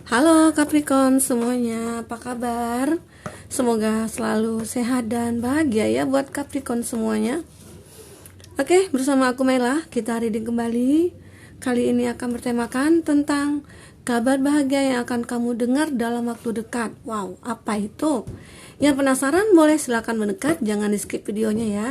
Halo Capricorn semuanya, apa kabar? Semoga selalu sehat dan bahagia ya buat Capricorn semuanya. Oke, bersama aku Mela, kita reading kembali. Kali ini akan bertemakan tentang kabar bahagia yang akan kamu dengar dalam waktu dekat. Wow, apa itu? Yang penasaran boleh silakan mendekat, jangan di skip videonya ya.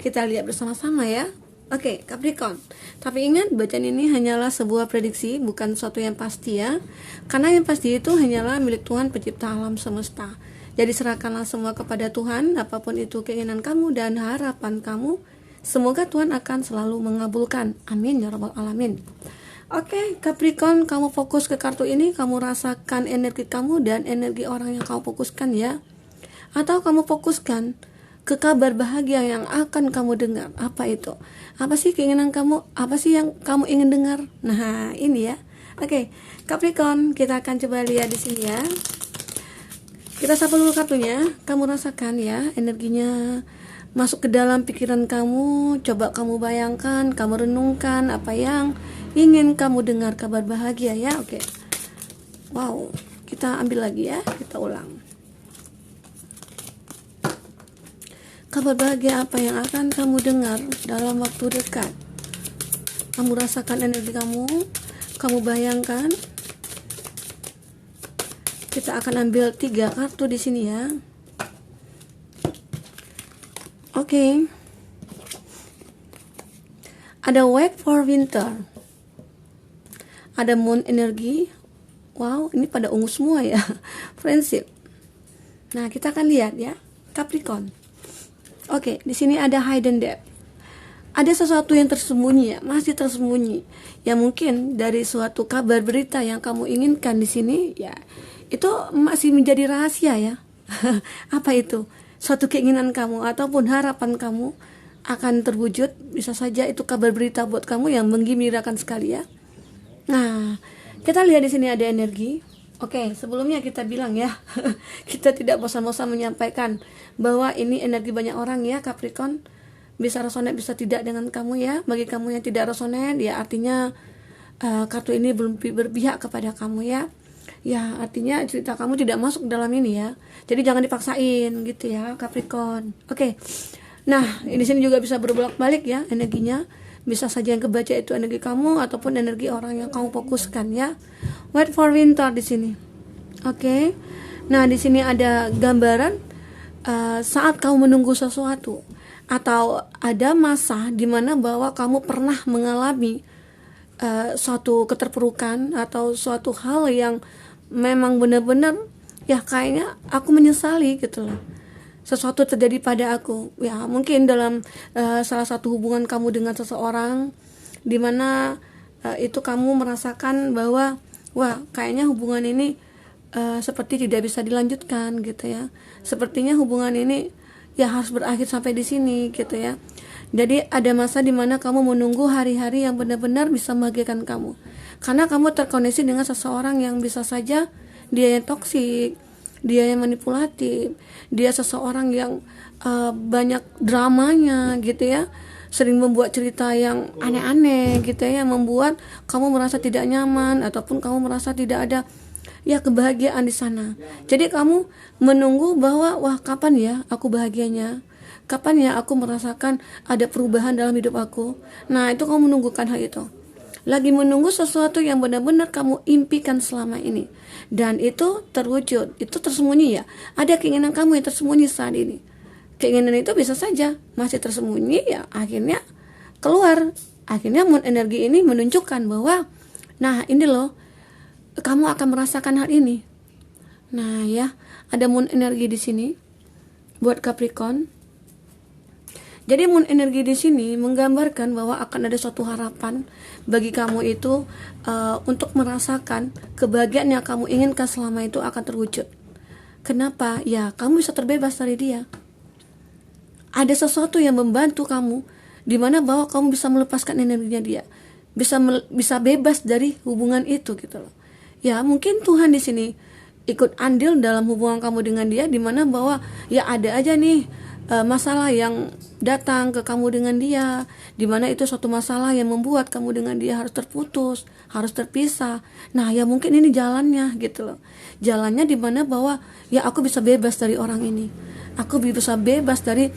Kita lihat bersama-sama ya. Oke, Capricorn. Tapi ingat, bacaan ini hanyalah sebuah prediksi, bukan sesuatu yang pasti ya. Karena yang pasti itu hanyalah milik Tuhan pencipta alam semesta. Jadi serahkanlah semua kepada Tuhan, apapun itu keinginan kamu dan harapan kamu. Semoga Tuhan akan selalu mengabulkan. Amin ya rabbal alamin. Oke, Capricorn, kamu fokus ke kartu ini, kamu rasakan energi kamu dan energi orang yang kamu fokuskan ya. Atau kamu fokuskan ke kabar bahagia yang akan kamu dengar. Apa itu? Apa sih keinginan kamu? Apa sih yang kamu ingin dengar? Nah, ini ya. Oke, Capricorn, kita akan coba lihat di sini ya. Kita sapa dulu kartunya. Kamu rasakan ya energinya masuk ke dalam pikiran kamu. Coba kamu bayangkan, kamu renungkan apa yang ingin kamu dengar kabar bahagia ya. Oke. Wow, kita ambil lagi ya. Kita ulang. Kabar bahagia apa yang akan kamu dengar dalam waktu dekat? Kamu rasakan energi kamu bayangkan. Kita akan ambil 3 kartu di sini ya. Oke. Ada Wait for Winter. Ada Moon energi. Wow, ini pada ungu semua ya. Friendship. Nah, kita akan lihat ya, Capricorn. Oke, di sini ada hidden depth. Ada sesuatu yang tersembunyi ya, masih tersembunyi. Ya mungkin dari suatu kabar berita yang kamu inginkan di sini ya, itu masih menjadi rahasia ya. Apa itu? Suatu keinginan kamu ataupun harapan kamu akan terwujud. Bisa saja itu kabar berita buat kamu yang menggembirakan sekali ya. Nah, kita lihat di sini ada energi. Oke, sebelumnya kita bilang ya, kita tidak bosan-bosan menyampaikan bahwa ini energi banyak orang ya, Capricorn. Bisa resonate, bisa tidak dengan kamu ya. Bagi kamu yang tidak resonate, ya artinya kartu ini belum berpihak kepada kamu ya. Ya, artinya cerita kamu tidak masuk dalam ini ya. Jadi jangan dipaksain gitu ya, Capricorn. Oke. Nah, di sini juga bisa berbolak-balik ya energinya. Bisa saja yang kebaca itu energi kamu ataupun energi orang yang kamu fokuskan ya. Wait for winter di sini. Oke. Nah, di sini ada gambaran saat kamu menunggu sesuatu atau ada masa di mana bahwa kamu pernah mengalami suatu keterpurukan atau suatu hal yang memang benar-benar ya kayaknya aku menyesali gitu loh. Sesuatu terjadi pada aku ya, mungkin dalam salah satu hubungan kamu dengan seseorang di mana itu kamu merasakan bahwa wah kayaknya hubungan ini seperti tidak bisa dilanjutkan gitu ya, sepertinya hubungan ini ya harus berakhir sampai di sini gitu ya. Jadi ada masa di mana kamu menunggu hari-hari yang benar-benar bisa membahagiakan kamu, karena kamu terkoneksi dengan seseorang yang bisa saja dia yang toksik, dia yang manipulatif, dia seseorang yang banyak dramanya gitu ya, sering membuat cerita yang aneh-aneh gitu ya, membuat kamu merasa tidak nyaman ataupun kamu merasa tidak ada ya kebahagiaan di sana. Jadi kamu menunggu bahwa wah kapan ya aku bahagianya, kapan ya aku merasakan ada perubahan dalam hidup aku. Nah itu kamu menunggukan hal itu, lagi menunggu sesuatu yang benar-benar kamu impikan selama ini, dan itu terwujud, itu tersembunyi ya. Ada keinginan kamu yang tersembunyi saat ini. Keinginan itu bisa saja masih tersembunyi ya, akhirnya keluar. Akhirnya moon energi ini menunjukkan bahwa nah ini loh, kamu akan merasakan hal ini. Nah ya, ada moon energi di sini buat Capricorn. Jadi moon energi di sini menggambarkan bahwa akan ada suatu harapan bagi kamu itu untuk merasakan kebahagiaan yang kamu inginkan selama itu akan terwujud. Kenapa? Ya, kamu bisa terbebas dari dia. Ada sesuatu yang membantu kamu di mana bahwa kamu bisa melepaskan energinya dia. Bisa bebas dari hubungan itu gitu loh. Ya, mungkin Tuhan di sini ikut andil dalam hubungan kamu dengan dia, di mana bahwa ya ada aja nih masalah yang datang ke kamu dengan dia, dimana itu suatu masalah yang membuat kamu dengan dia harus terputus, harus terpisah. Nah ya mungkin ini jalannya gitu loh, jalannya dimana bahwa ya aku bisa bebas dari orang ini, aku bisa bebas dari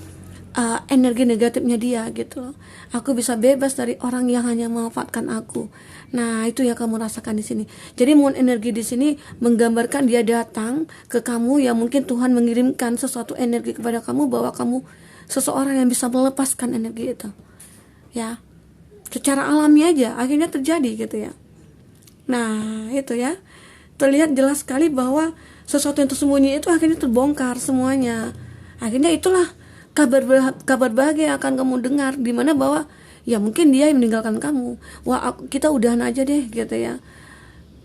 energi negatifnya dia gitu loh, aku bisa bebas dari orang yang hanya memanfaatkan aku. Nah itu yang kamu rasakan di sini. Jadi moon energi di sini menggambarkan dia datang ke kamu, yang mungkin Tuhan mengirimkan sesuatu energi kepada kamu bahwa kamu seseorang yang bisa melepaskan energi itu, ya secara alami aja akhirnya terjadi gitu ya. Nah itu ya, terlihat jelas sekali bahwa sesuatu yang tersembunyi itu akhirnya terbongkar semuanya. Akhirnya itulah kabar bahagia yang akan kamu dengar, dimana bahwa ya mungkin dia yang meninggalkan kamu. Wah kita udahan aja deh gitu ya,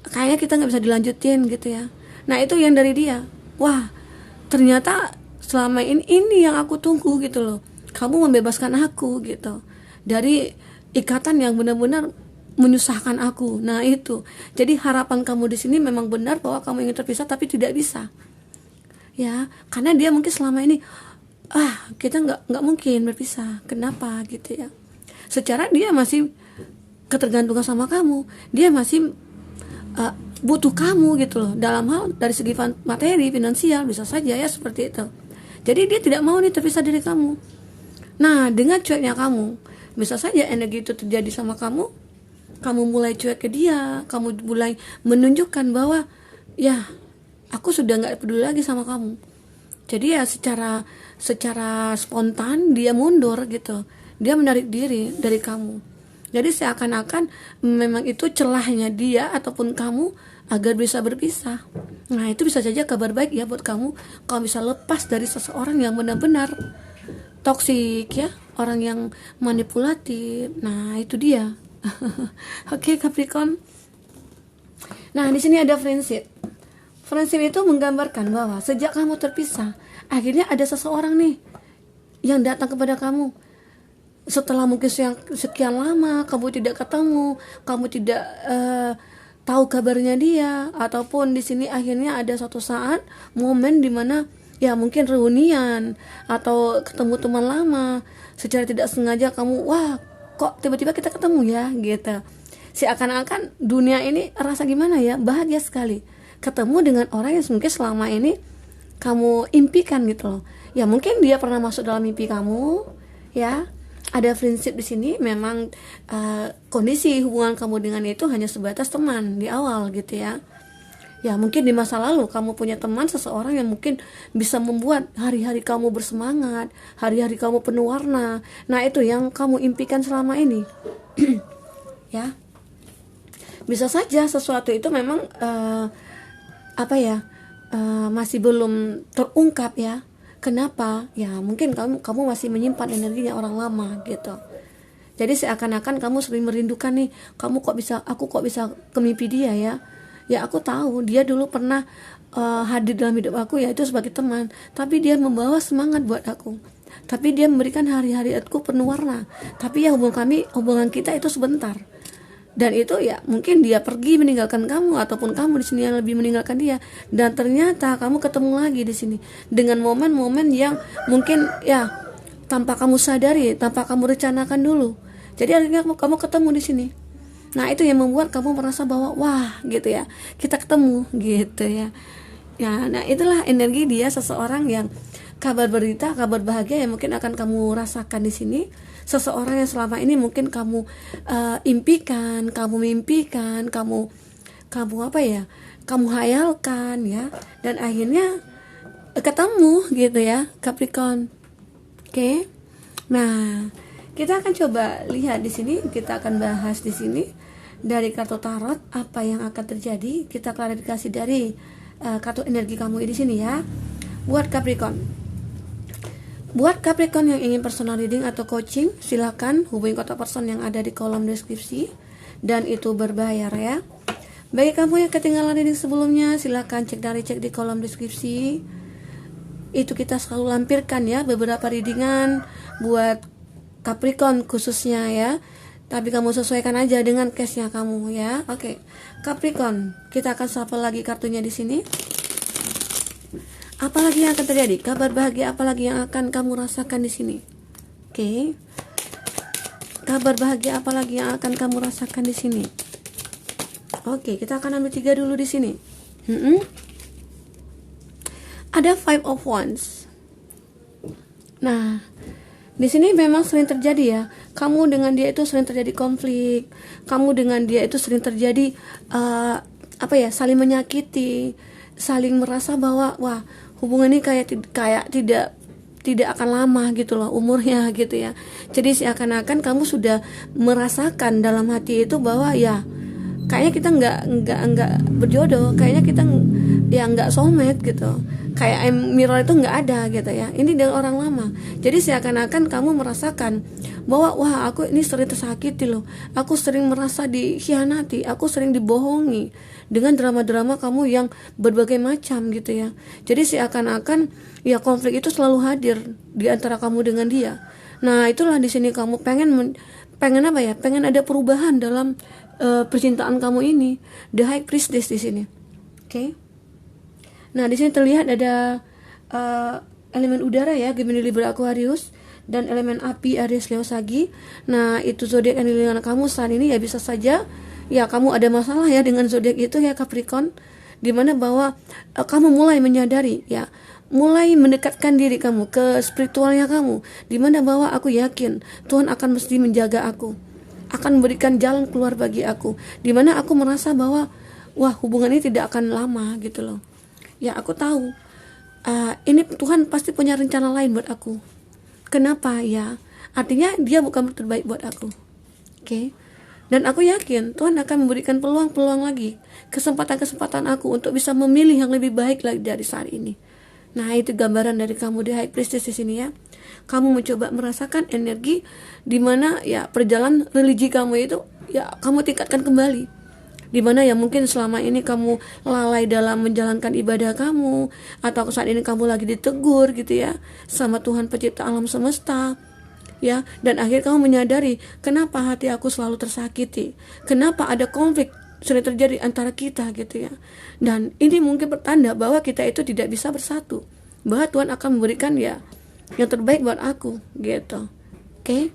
kayaknya kita nggak bisa dilanjutin gitu ya. Nah itu yang dari dia. Wah ternyata selama ini yang aku tunggu gitu loh, kamu membebaskan aku gitu dari ikatan yang benar-benar menyusahkan aku. Nah itu jadi harapan kamu di sini memang benar bahwa kamu ingin terpisah tapi tidak bisa ya, karena dia mungkin selama ini kita nggak mungkin berpisah. Kenapa gitu ya, secara dia masih ketergantungan sama kamu, dia masih butuh kamu gitu loh, dalam hal dari segi materi, finansial, bisa saja ya seperti itu. Jadi dia tidak mau nih terpisah dari kamu. Nah dengan cueknya kamu, bisa saja energi itu terjadi sama kamu mulai cuek ke dia, kamu mulai menunjukkan bahwa ya aku sudah nggak peduli lagi sama kamu. Jadi ya secara spontan dia mundur gitu, dia menarik diri dari kamu. Jadi seakan-akan memang itu celahnya dia ataupun kamu agar bisa berpisah. Nah itu bisa saja kabar baik ya buat kamu bisa lepas dari seseorang yang benar-benar toksik ya, orang yang manipulatif. Nah itu dia. Oke, Capricorn. Nah di sini ada friendship. Friendship itu menggambarkan bahwa sejak kamu terpisah, akhirnya ada seseorang nih yang datang kepada kamu. Setelah mungkin sekian lama kamu tidak ketemu, kamu tidak tahu kabarnya dia, ataupun di sini akhirnya ada suatu saat momen dimana ya mungkin reunian atau ketemu teman lama, secara tidak sengaja kamu wah kok tiba-tiba kita ketemu ya gitu. Seakan-akan dunia ini rasa gimana ya, bahagia sekali ketemu dengan orang yang mungkin selama ini kamu impikan gitu loh. Ya mungkin dia pernah masuk dalam mimpi kamu ya. Ada prinsip di sini memang kondisi hubungan kamu dengan itu hanya sebatas teman di awal gitu ya. Ya mungkin di masa lalu kamu punya teman, seseorang yang mungkin bisa membuat hari-hari kamu bersemangat, hari-hari kamu penuh warna. Nah itu yang kamu impikan selama ini. Ya bisa saja sesuatu itu memang masih belum terungkap ya. Kenapa? Ya mungkin kamu masih menyimpan energinya orang lama gitu. Jadi seakan-akan kamu sering merindukan nih, aku kok bisa ke mimpi dia ya. Ya aku tahu dia dulu pernah hadir dalam hidup aku, yaitu sebagai teman, tapi dia membawa semangat buat aku. Tapi dia memberikan hari-hari aku penuh warna. Tapi ya hubungan kita itu sebentar. Dan itu ya mungkin dia pergi meninggalkan kamu, ataupun kamu di sini yang lebih meninggalkan dia, dan ternyata kamu ketemu lagi di sini dengan momen-momen yang mungkin ya tanpa kamu sadari, tanpa kamu rencanakan dulu. Jadi akhirnya kamu ketemu di sini. Nah itu yang membuat kamu merasa bahwa wah gitu ya, kita ketemu gitu ya. Ya, nah itulah energi dia, seseorang yang kabar berita, kabar bahagia yang mungkin akan kamu rasakan di sini. Seseorang yang selama ini mungkin kamu impikan, kamu mimpikan, kamu hayalkan ya, dan akhirnya ketemu gitu ya, Capricorn. Oke. Nah, kita akan coba lihat di sini, kita akan bahas di sini dari kartu tarot apa yang akan terjadi. Kita klarifikasi dari kartu energi kamu di sini ya. Buat Capricorn yang ingin personal reading atau coaching, silakan hubungi kontak person yang ada di kolom deskripsi, dan itu berbayar ya. Bagi kamu yang ketinggalan reading sebelumnya, silakan cek di kolom deskripsi. Itu kita selalu lampirkan ya beberapa readingan buat Capricorn khususnya ya. Tapi kamu sesuaikan aja dengan case-nya kamu ya. Oke. Capricorn, kita akan shuffle lagi kartunya di sini. Apalagi yang akan terjadi? Kabar bahagia apalagi yang akan kamu rasakan di sini? Oke. Kabar bahagia apalagi yang akan kamu rasakan di sini? Oke, kita akan ambil 3 dulu di sini. Ada Five of Wands. Nah, di sini memang sering terjadi ya. Kamu dengan dia itu sering terjadi konflik. Kamu dengan dia itu sering terjadi saling menyakiti, saling merasa bahwa wah, hubungan ini kayak tidak akan lama gitu loh umurnya gitu ya. Jadi seakan-akan kamu sudah merasakan dalam hati itu bahwa ya kayaknya kita nggak berjodoh, kayaknya kita ya nggak soulmate gitu, kayak mirror itu nggak ada gitu ya. Ini dari orang lama. Jadi seakan-akan kamu merasakan bahwa wah, aku ini sering tersakiti loh, aku sering merasa dikhianati, aku sering dibohongi dengan drama-drama kamu yang berbagai macam gitu ya. Jadi seakan-akan ya konflik itu selalu hadir di antara kamu dengan dia. Nah, itulah di sini kamu pengen apa ya? Pengen ada perubahan dalam percintaan kamu ini. The High Priestess di sini. Oke. Nah, di sini terlihat ada elemen udara ya, Gemini, Libra, Aquarius, dan elemen api Aries, Leo, Sagi. Nah, itu zodiak yang dilihat kamu saat ini ya, bisa saja ya kamu ada masalah ya dengan zodiak itu ya, Capricorn, dimana bahwa kamu mulai menyadari ya, mulai mendekatkan diri kamu ke spiritualnya kamu, dimana bahwa aku yakin Tuhan akan mesti menjaga aku, akan memberikan jalan keluar bagi aku, dimana aku merasa bahwa wah, hubungan ini tidak akan lama gitu loh ya. Aku tahu ini Tuhan pasti punya rencana lain buat aku. Kenapa ya? Artinya dia bukan terbaik buat aku. Oke. Dan aku yakin Tuhan akan memberikan peluang-peluang lagi, kesempatan-kesempatan aku untuk bisa memilih yang lebih baik lagi dari saat ini. Nah, itu gambaran dari kamu di High Priestess di sini ya. Kamu mencoba merasakan energi di mana ya perjalanan religi kamu itu ya kamu tingkatkan kembali. Di mana ya mungkin selama ini kamu lalai dalam menjalankan ibadah kamu, atau saat ini kamu lagi ditegur gitu ya sama Tuhan pencipta alam semesta ya, dan akhirnya kamu menyadari kenapa hati aku selalu tersakiti, kenapa ada konflik sering terjadi antara kita gitu ya. Dan ini mungkin pertanda bahwa kita itu tidak bisa bersatu, bahwa Tuhan akan memberikan ya yang terbaik buat aku gitu. Oke.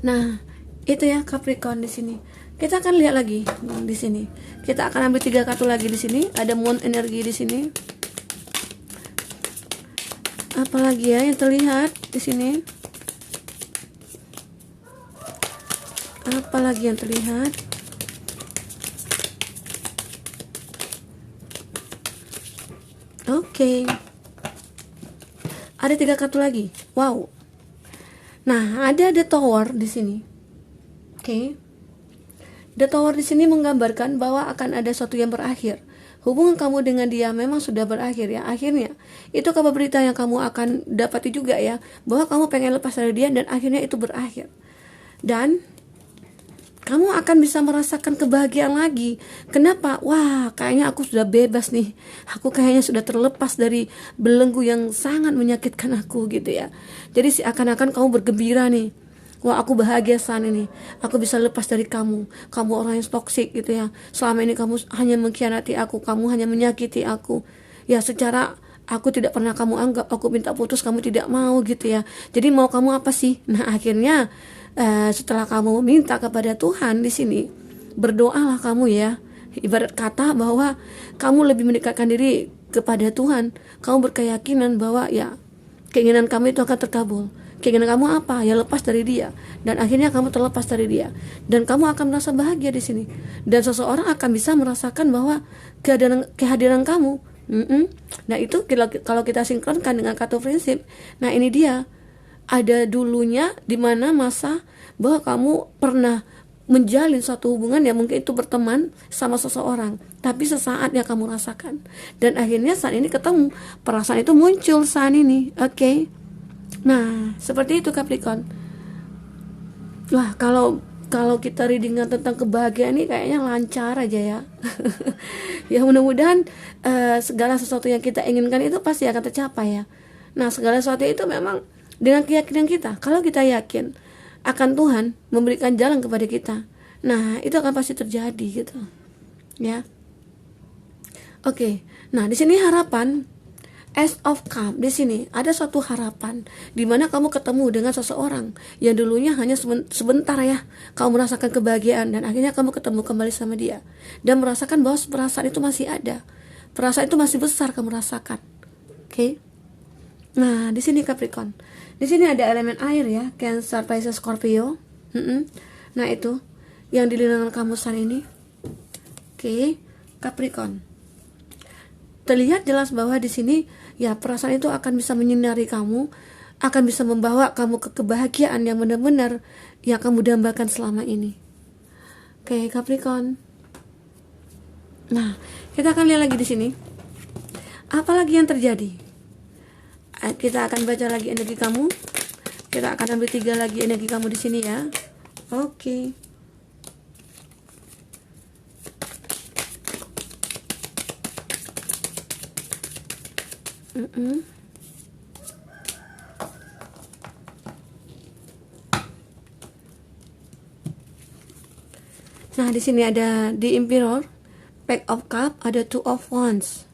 Nah, itu ya Capricorn di sini. Kita akan lihat lagi di sini. Kita akan ambil 3 kartu lagi di sini. Ada Moon energi di sini. Apalagi ya yang terlihat di sini? Apalagi yang terlihat? Oke. Ada 3 kartu lagi. Wow. Nah, ada The Tower di sini. Oke. The Tower di sini menggambarkan bahwa akan ada sesuatu yang berakhir. Hubungan kamu dengan dia memang sudah berakhir ya. Akhirnya itu kabar berita yang kamu akan dapati juga ya, bahwa kamu pengen lepas dari dia dan akhirnya itu berakhir. Dan kamu akan bisa merasakan kebahagiaan lagi. Kenapa? Wah, kayaknya aku sudah bebas nih. Aku kayaknya sudah terlepas dari belenggu yang sangat menyakitkan aku gitu ya. Jadi seakan-akan kamu bergembira nih. Wah, aku bahagia saat ini. Aku bisa lepas dari kamu. Kamu orang yang toksik gitu ya. Selama ini kamu hanya mengkhianati aku. Kamu hanya menyakiti aku. Ya, secara aku tidak pernah kamu anggap. Aku minta putus, kamu tidak mau gitu ya. Jadi mau kamu apa sih? Nah, akhirnya setelah kamu minta kepada Tuhan di sini, berdoalah kamu ya. Ibarat kata bahwa kamu lebih mendekatkan diri kepada Tuhan. Kamu berkeyakinan bahwa ya keinginan kamu itu akan terkabul. Keinginan kamu apa? Ya lepas dari dia. Dan akhirnya kamu terlepas dari dia. Dan kamu akan merasa bahagia di sini. Dan seseorang akan bisa merasakan bahwa kehadiran kamu. Nah, itu kalau kita sinkronkan dengan kartu prinsip. Nah, ini dia. Ada dulunya di mana masa bahwa kamu pernah menjalin suatu hubungan yang mungkin itu berteman sama seseorang, tapi sesaat yang kamu rasakan. Dan akhirnya saat ini ketemu, perasaan itu muncul saat ini. Oke. Nah, seperti itu Capricorn. Wah, kalau kita readingan tentang kebahagiaan ini kayaknya lancar aja ya. Ya mudah-mudahan segala sesuatu yang kita inginkan itu pasti akan tercapai ya. Nah, segala sesuatu itu memang dengan keyakinan kita. Kalau kita yakin akan Tuhan memberikan jalan kepada kita, nah itu akan pasti terjadi gitu. Ya. Oke. Nah, di sini harapan Ace of Cup. Di sini ada suatu harapan di mana kamu ketemu dengan seseorang yang dulunya hanya sebentar ya. Kamu merasakan kebahagiaan dan akhirnya kamu ketemu kembali sama dia dan merasakan bahwa perasaan itu masih ada. Perasaan itu masih besar kamu rasakan. Oke. Nah, di sini Capricorn. Di sini ada elemen air ya, Cancer, Pisces, Scorpio. Nah, itu yang di lingkungan kamu saat ini. Oke, Capricorn. Terlihat jelas bahwa di sini ya perasaan itu akan bisa menyinari kamu, akan bisa membawa kamu ke kebahagiaan yang benar-benar yang kamu dambakan selama ini. Oke, Capricorn. Nah, kita akan lihat lagi di sini. Apalagi yang terjadi? Kita akan baca lagi energi kamu. Kita akan ambil 3 lagi energi kamu di sini ya. Oke. Nah, di sini ada the Emperor, Pack of Cup, ada Two of Wands.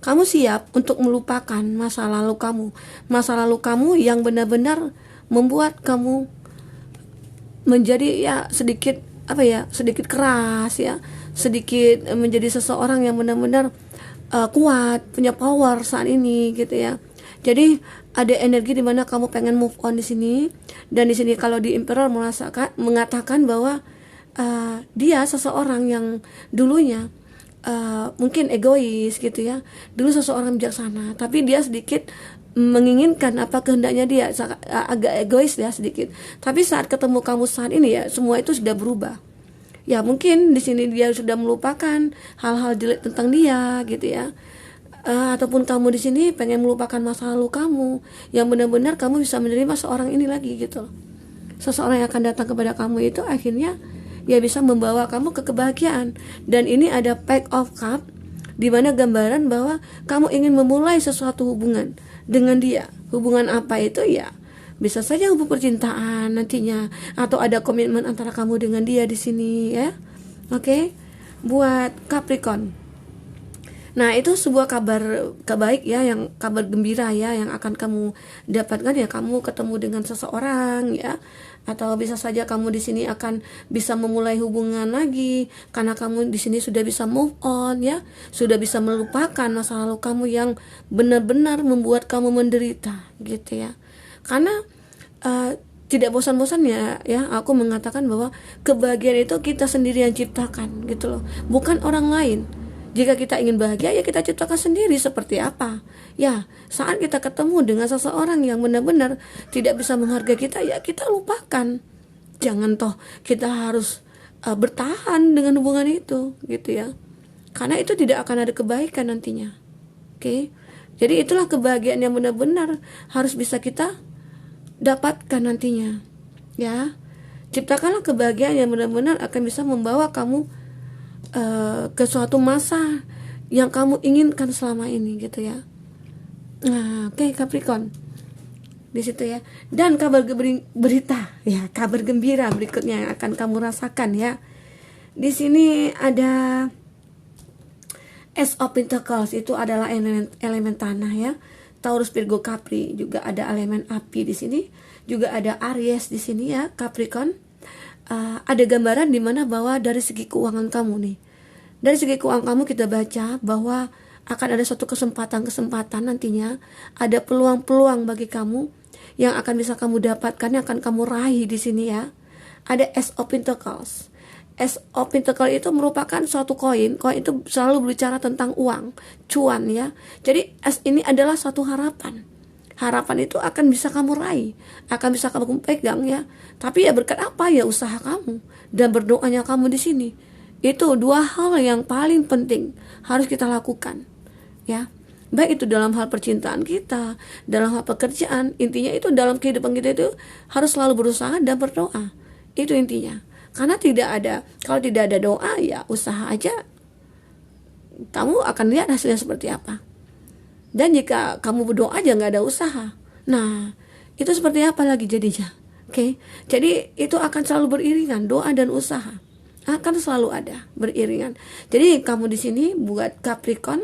Kamu siap untuk melupakan masa lalu kamu. Masa lalu kamu yang benar-benar membuat kamu menjadi ya sedikit sedikit keras ya, sedikit menjadi seseorang yang benar-benar kuat, punya power saat ini gitu ya. Jadi ada energi di mana kamu pengen move on di sini, dan di sini kalau di Emperor mengatakan bahwa dia seseorang yang dulunya mungkin egois gitu ya, dulu seseorang bijaksana, tapi dia sedikit menginginkan apa kehendaknya dia, agak egois ya sedikit. Tapi saat ketemu kamu saat ini ya, semua itu sudah berubah. Ya mungkin di sini dia sudah melupakan hal-hal jelek tentang dia gitu ya. Ataupun kamu di sini pengen melupakan masa lalu kamu, yang benar-benar kamu bisa menerima seorang ini lagi gitu. Seseorang yang akan datang kepada kamu itu akhirnya ya bisa membawa kamu ke kebahagiaan. Dan ini ada Pack of Cup, di mana gambaran bahwa kamu ingin memulai sesuatu hubungan dengan dia. Hubungan apa itu ya? Bisa saja hubungan percintaan nantinya, atau ada komitmen antara kamu dengan dia di sini ya. Oke. Buat Capricorn. Nah, itu sebuah kabar baik ya, yang kabar gembira ya yang akan kamu dapatkan ya. Kamu ketemu dengan seseorang ya, atau bisa saja kamu di sini akan bisa memulai hubungan lagi karena kamu di sini sudah bisa move on ya, sudah bisa melupakan masa lalu kamu yang benar-benar membuat kamu menderita gitu ya. Karena tidak bosan-bosannya ya aku mengatakan bahwa kebahagiaan itu kita sendiri yang ciptakan gitu loh, bukan orang lain. Jika kita ingin bahagia, ya kita ciptakan sendiri seperti apa. Ya, saat kita ketemu dengan seseorang yang benar-benar tidak bisa menghargai kita, ya kita lupakan. Jangan toh kita harus bertahan dengan hubungan itu, gitu ya. Karena itu tidak akan ada kebaikan nantinya. Oke. Jadi itulah kebahagiaan yang benar-benar harus bisa kita dapatkan nantinya. Ya. Ciptakanlah kebahagiaan yang benar-benar akan bisa membawa kamu ke suatu masa yang kamu inginkan selama ini gitu ya. Nah, oke, Capricorn di situ ya. Dan kabar berita ya, kabar gembira berikutnya yang akan kamu rasakan ya. Di sini ada Ace of Pentacles, itu adalah elemen tanah ya. Taurus, Virgo, Capri, juga ada elemen api di sini. Juga ada Aries di sini ya, Capricorn. Ada gambaran di mana bahwa dari segi keuangan kamu nih, dari segi keuangan kamu kita baca bahwa akan ada suatu kesempatan nantinya, ada peluang-peluang bagi kamu yang akan bisa kamu dapatkan, yang akan kamu raih di sini ya. Ada Ace of Pentacles. Ace of Pentacles itu merupakan suatu koin itu selalu berbicara tentang uang, cuan ya. Jadi Ace ini adalah suatu harapan. Harapan itu akan bisa kamu raih, akan bisa kamu pegang ya. Tapi ya berkat apa ya, usaha kamu dan berdoanya kamu di sini. Itu 2 hal yang paling penting harus kita lakukan ya. Baik itu dalam hal percintaan kita, dalam hal pekerjaan, intinya itu dalam kehidupan kita itu harus selalu berusaha dan berdoa. Itu intinya. Karena kalau tidak ada doa ya usaha aja, kamu akan lihat hasilnya seperti apa. Dan jika kamu berdoa aja nggak ada usaha, nah itu seperti apa lagi jadinya? Oke. Jadi itu akan selalu beriringan, doa dan usaha akan selalu ada beriringan. Jadi kamu di sini buat Capricorn,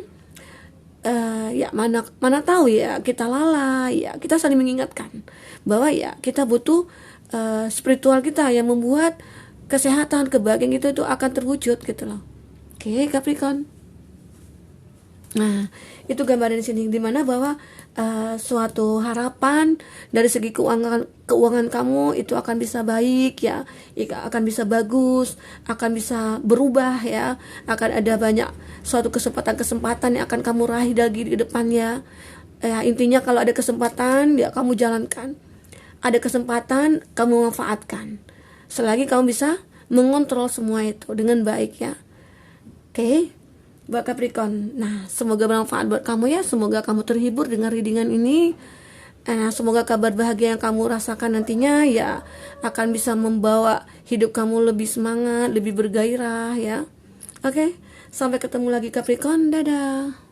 ya mana tahu ya kita lalai, ya kita saling mengingatkan bahwa ya kita butuh spiritual kita yang membuat kesehatan, kebahagiaan itu akan terwujud gitu loh. Oke, Capricorn. Nah, itu gambaran di sini dimana bahwa suatu harapan dari segi keuangan kamu itu akan bisa baik ya, akan bisa bagus, akan bisa berubah ya, akan ada banyak suatu kesempatan yang akan kamu raih lagi di depannya. Ya, intinya kalau ada kesempatan ya kamu jalankan. Ada kesempatan kamu manfaatkan. Selagi kamu bisa mengontrol semua itu dengan baik ya. Oke, buat Capricorn. Nah, semoga bermanfaat buat kamu ya. Semoga kamu terhibur dengan readingan ini. Semoga kabar bahagia yang kamu rasakan nantinya ya akan bisa membawa hidup kamu lebih semangat, lebih bergairah ya. Oke, sampai ketemu lagi Capricorn. Dadah.